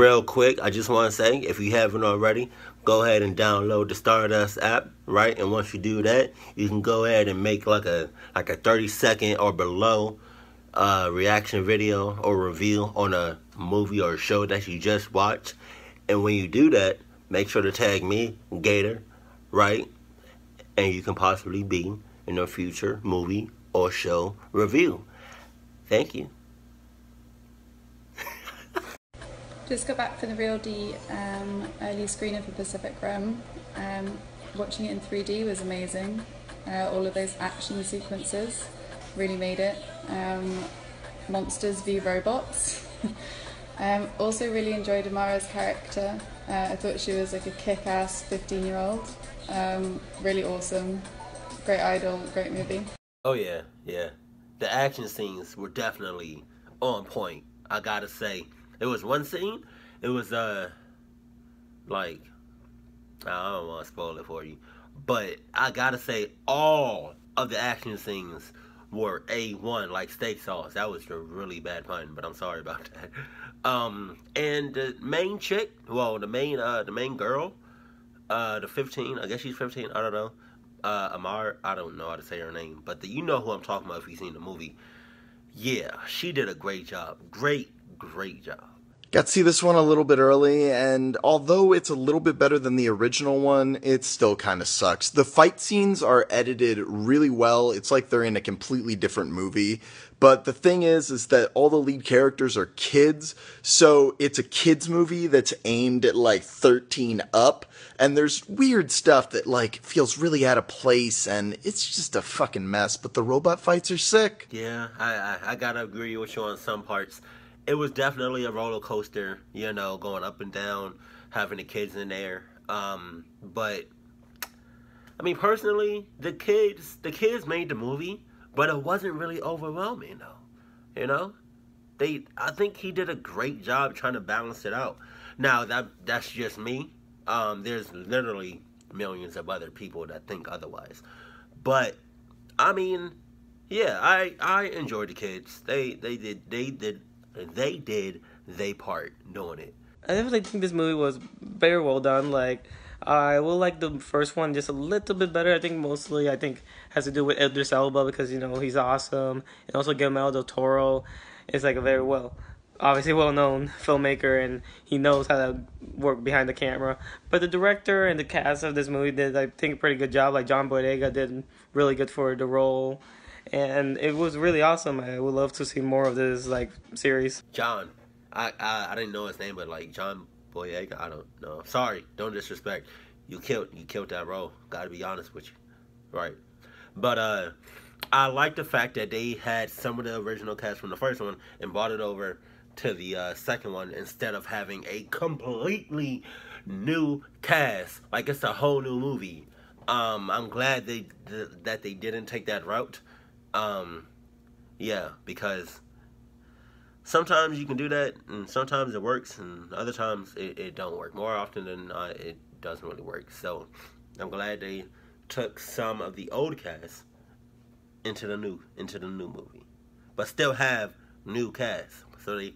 real quick, I just want to say, if you haven't already, go ahead and download the Stardust app, right? And once you do that, you can go ahead and make like a 30-second or below reaction video or review on a movie or a show that you just watched. And when you do that, make sure to tag me, Gattor, right? And you can possibly be in a future movie or show review. Thank you. Just got back from the Real D early screening for Pacific Rim. Watching it in 3D was amazing. All of those action sequences really made it. Monsters v robots. Also really enjoyed Amara's character. I thought she was like a kick-ass 15-year-old. Really awesome. Great idol, great movie. Oh yeah, yeah. The action scenes were definitely on point, I gotta say. There was one scene, it was like, I don't want to spoil it for you, but I gotta say all of the action scenes were A1, like steak sauce. That was a really bad pun, but I'm sorry about that. And the main chick, well, the main girl, the 15, I guess she's 15, I don't know. Amar, I don't know how to say her name, but you know who I'm talking about if you've seen the movie. Yeah, she did a great job. Great job. Got to see this one a little bit early, and although it's a little bit better than the original one, it still kind of sucks. The fight scenes are edited really well. It's like they're in a completely different movie. But the thing is that all the lead characters are kids, so it's a kids movie that's aimed at like 13 up, and there's weird stuff that like feels really out of place, and it's just a fucking mess. But the robot fights are sick. Yeah, I gotta agree with you on some parts. It was definitely a roller coaster, you know, going up and down, having the kids in there. But I mean, personally, the kids made the movie, but it wasn't really overwhelming, though. You know, I think he did a great job trying to balance it out. Now that's just me. There's literally millions of other people that think otherwise. But I mean, yeah, I enjoyed the kids. They did their part doing it. I definitely think this movie was very well done. Like, I will like the first one just a little bit better. I think mostly has to do with Idris Elba because, you know, he's awesome. And also Guillermo del Toro is like a very obviously well-known filmmaker, and he knows how to work behind the camera. But the director and the cast of this movie did, I think, a pretty good job. Like, John Boyega did really good for the role. And it was really awesome. I would love to see more of this like series. John, I didn't know his name, but like John Boyega, I don't know. Sorry, don't disrespect. You killed that role. Gotta be honest with you, right? But I like the fact that they had some of the original cast from the first one and brought it over to the second one instead of having a completely new cast. Like it's a whole new movie. I'm glad that they didn't take that route. Yeah, because sometimes you can do that, and sometimes it works, and other times it don't work. More often than not, it doesn't really work. So I'm glad they took some of the old cast into the new movie, but still have new cast. So they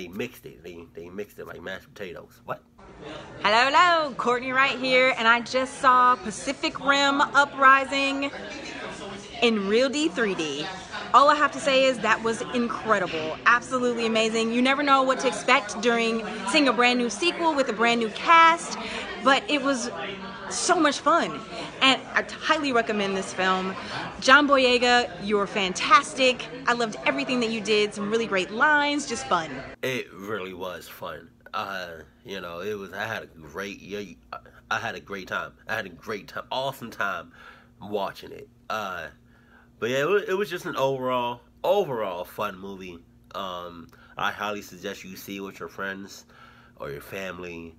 mixed it. They mixed it like mashed potatoes. What? Hello, Courtney right here, and I just saw Pacific Rim Uprising in Real D 3D. All I have to say is that was incredible, absolutely amazing. You never know what to expect during seeing a brand new sequel with a brand new cast, but it was so much fun, and I highly recommend this film. John Boyega, you're fantastic. I loved everything that you did. Some really great lines, just fun. It really was fun. You know, I had a great time. I had a great time, awesome time watching it. But yeah, it was just an overall fun movie. I highly suggest you see it with your friends or your family,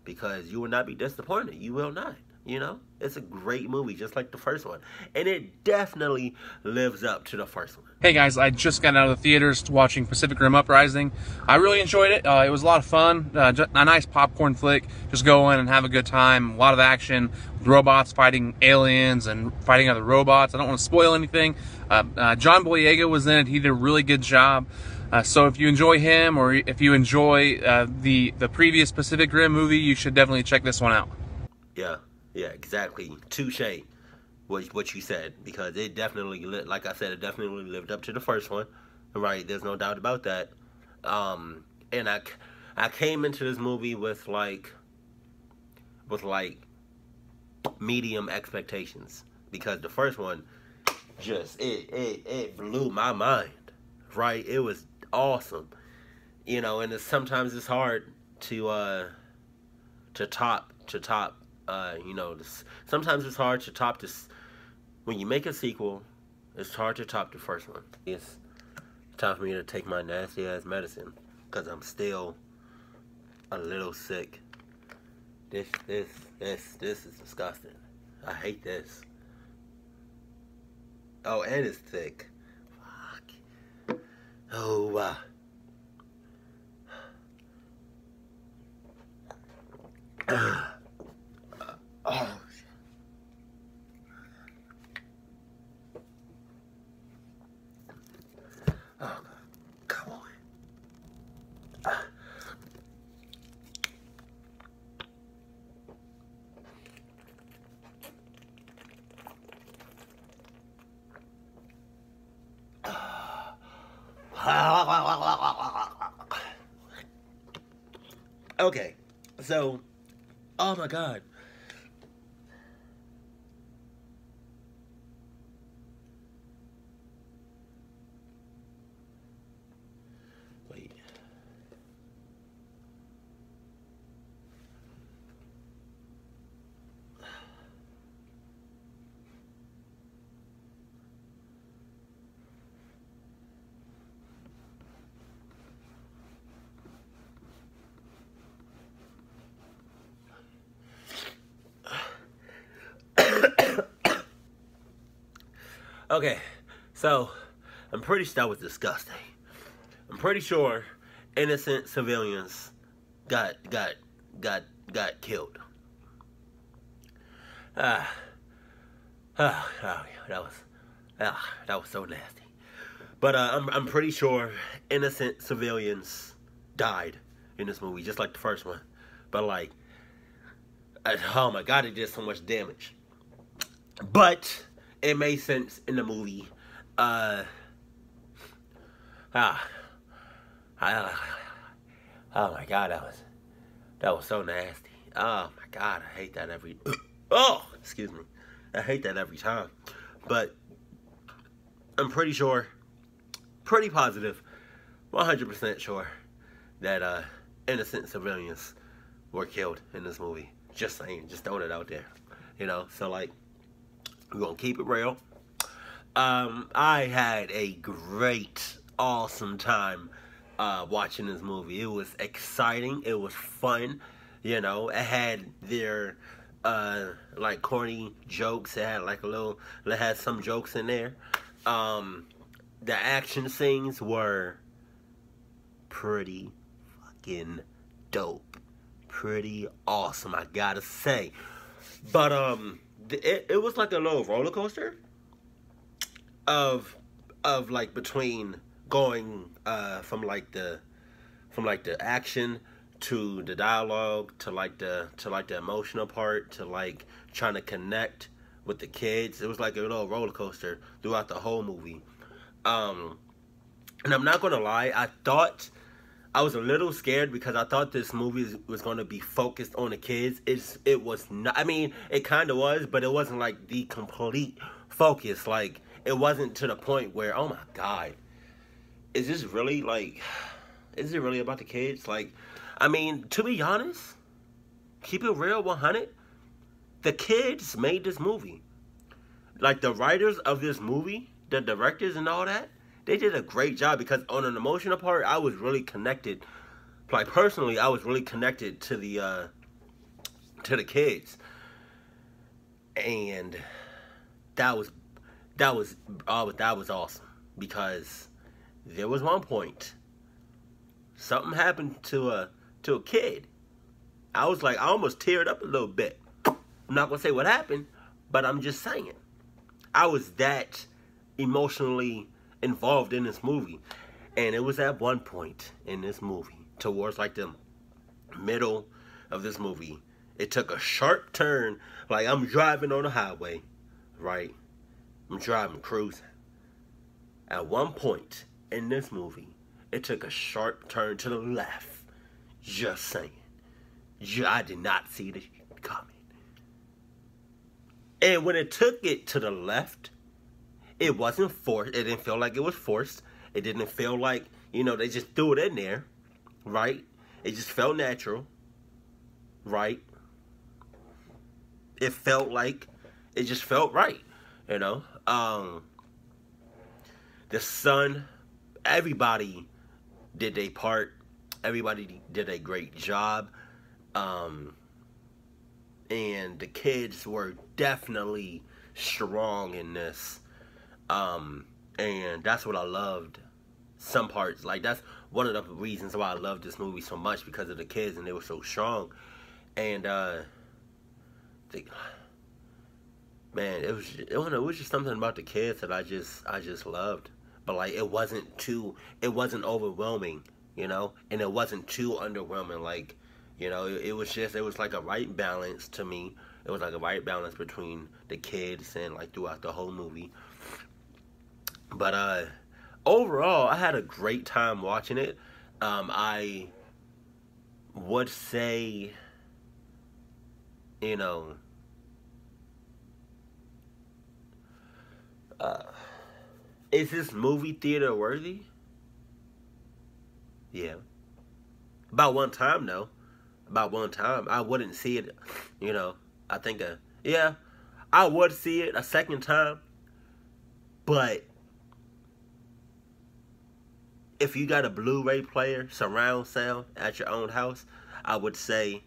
because you will not be disappointed. You will not. You know, it's a great movie, just like the first one, and it definitely lives up to the first one. Hey guys, I just got out of the theaters watching Pacific Rim Uprising. I really enjoyed it. It was a lot of fun, a nice popcorn flick. Just go in and have a good time. A lot of action, with robots fighting aliens and fighting other robots. I don't want to spoil anything. John Boyega was in it. He did a really good job. So if you enjoy him, or if you enjoy the previous Pacific Rim movie, you should definitely check this one out. Yeah, yeah, exactly. Touche. What you said, because it definitely, like I said, it definitely lived up to the first one, right? There's no doubt about that. And I came into this movie with like medium expectations, because the first one just it blew my mind, right? It was awesome, and sometimes it's hard to top sometimes it's hard to top this. When you make a sequel, it's hard to top the first one. It's time for me to take my nasty ass medicine, because I'm still a little sick. This is disgusting. I hate this. Oh, and it's thick. Fuck. Oh, oh. Oh, come on. Okay, so, oh my God. Wait. Okay, so I'm pretty sure that was disgusting. I'm pretty sure innocent civilians got killed. Oh, that was so nasty. But I'm pretty sure innocent civilians died in this movie, just like the first one. But like, oh my God, it did so much damage. But it made sense in the movie. Oh my God, that was so nasty. Oh my God, I hate that every. Oh, excuse me, I hate that every time. But I'm pretty sure, pretty positive, 100% sure that innocent civilians were killed in this movie. Just saying, just throwing it out there, So like, we're gonna keep it real. I had a great, awesome time watching this movie. It was exciting. It was fun. It had their like corny jokes. It had it had some jokes in there. The action scenes were pretty fucking dope. Pretty awesome, I gotta say. But it was like a little roller coaster of like between going from the action to the dialogue to the emotional part to like trying to connect with the kids. It was like a little roller coaster throughout the whole movie. And I'm not gonna lie, I was a little scared because I thought this movie was going to be focused on the kids. It was not. I mean, it kind of was, but it wasn't like the complete focus. Like, it wasn't to the point where, oh my God, is it really about the kids? Like, I mean, to be honest, keep it real, 100. The kids made this movie. Like, the writers of this movie, the directors and all that, they did a great job, because on an emotional part, I was really connected. Like, personally, I was really connected to the and that was awesome, because there was one point something happened to a kid. I was like, I almost teared up a little bit. I'm not gonna say what happened, but I'm just saying, I was that emotionally involved in this movie. And it was at one point in this movie, towards like the middle of this movie, it took a sharp turn. Like I'm driving on the highway, right? I'm driving, cruising. At one point in this movie, it took a sharp turn to the left. Just saying. I did not see this coming. And when it took it to the left, it wasn't forced. It didn't feel like it was forced. It didn't feel like, they just threw it in there, right? It just felt natural, right? It felt like, it just felt right, The sun, everybody did their part. Everybody did a great job. And the kids were definitely strong in this. And that's what I loved. Some parts, like that's one of the reasons why I loved this movie so much, because of the kids, and they were so strong. And man, it was just something about the kids that I just loved. But like it wasn't overwhelming, and it wasn't too underwhelming. Like, it was like a right balance to me. It was like a right balance between the kids and like throughout the whole movie. But overall, I had a great time watching it. I would say, is this movie theater worthy? Yeah. About one time, though. About one time. I wouldn't see it, I think, yeah, I would see it a second time. But if you got a Blu-ray player, surround sound at your own house, I would say,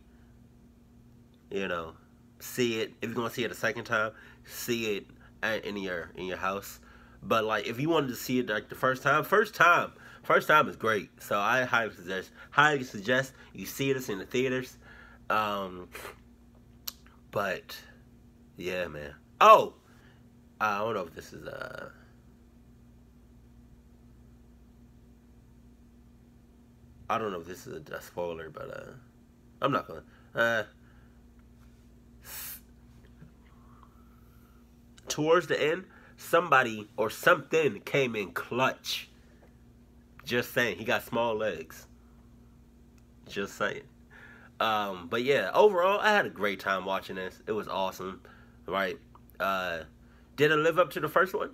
see it. If you're going to see it a second time, see it in your house. But like, if you wanted to see it like the first time is great. So I highly suggest you see this in the theaters. But yeah, man. Oh, I don't know if this is I don't know if this is a spoiler, but I'm not gonna. Towards the end, somebody or something came in clutch. Just saying, he got small legs. Just saying. But yeah, overall, I had a great time watching this. It was awesome, right? Did it live up to the first one?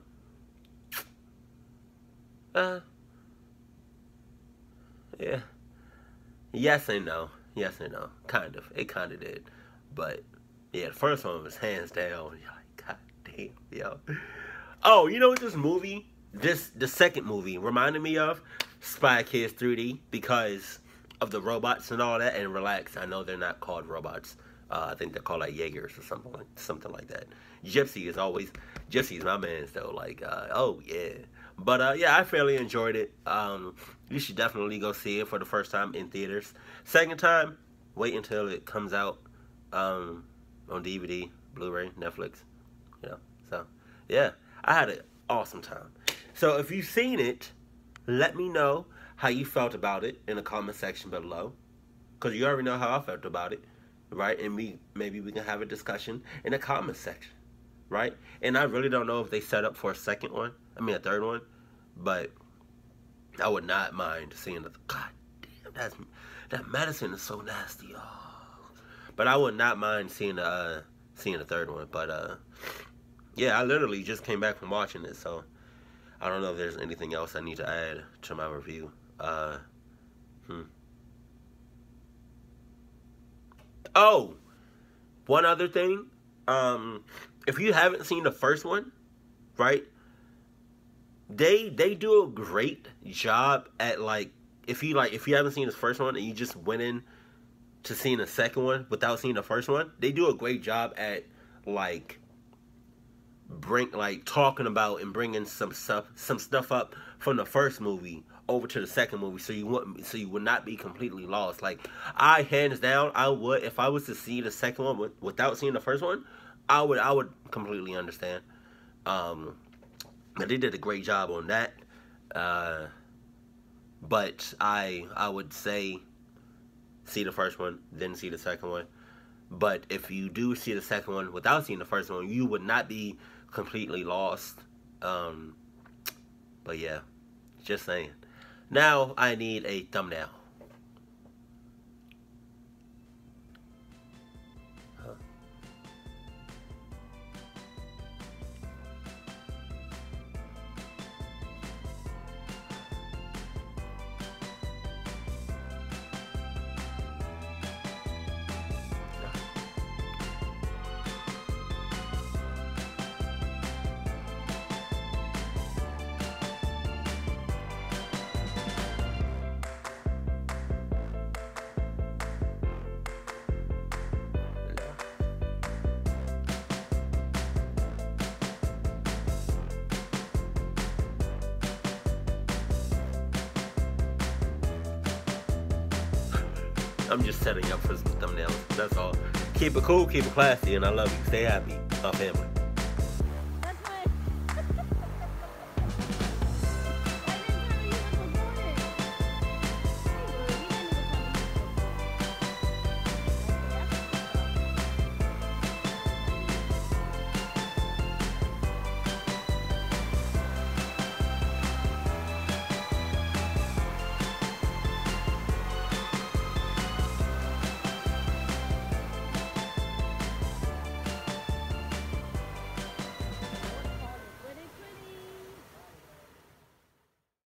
Yeah. Yes and no. Yes and no. Kind of. It kind of did. But yeah, the first one was hands down. You're like, God damn, yo. Oh, you know what this movie, the second movie reminded me of? Spy Kids 3D, because of the robots and all that. And relax, I know they're not called robots. I think they're called like Jaegers or something like that. Gypsy's my man, so like, oh yeah. But yeah, I fairly enjoyed it. You should definitely go see it for the first time in theaters. Second time, wait until it comes out on DVD, Blu-ray, Netflix. So yeah, I had an awesome time. So if you've seen it, let me know how you felt about it in the comment section below, because you already know how I felt about it, right? And maybe we can have a discussion in the comment section, right? And I really don't know if they set up for a third one, but I would not mind seeing the. God damn, that medicine is so nasty, but I would not mind seeing the third one. But yeah, I literally just came back from watching it, so I don't know if there's anything else I need to add to my review. Oh, one other thing. If you haven't seen the first one, right? They do a great job at like if you haven't seen the first one and you just went in to seeing the second one without seeing the first one, they do a great job at like talking about and bringing some stuff up from the first movie over to the second movie, so you would not be completely lost. Like, I hands down, I would, if I was to see the second one without seeing the first one, I would completely understand. But they did a great job on that. But I would say see the first one, then see the second one. But if you do see the second one without seeing the first one, you would not be completely lost. But yeah, just saying. Now I need a thumbnail. I'm just setting up for some thumbnails. That's all. Keep it cool, keep it classy, and I love you. Stay happy. My family.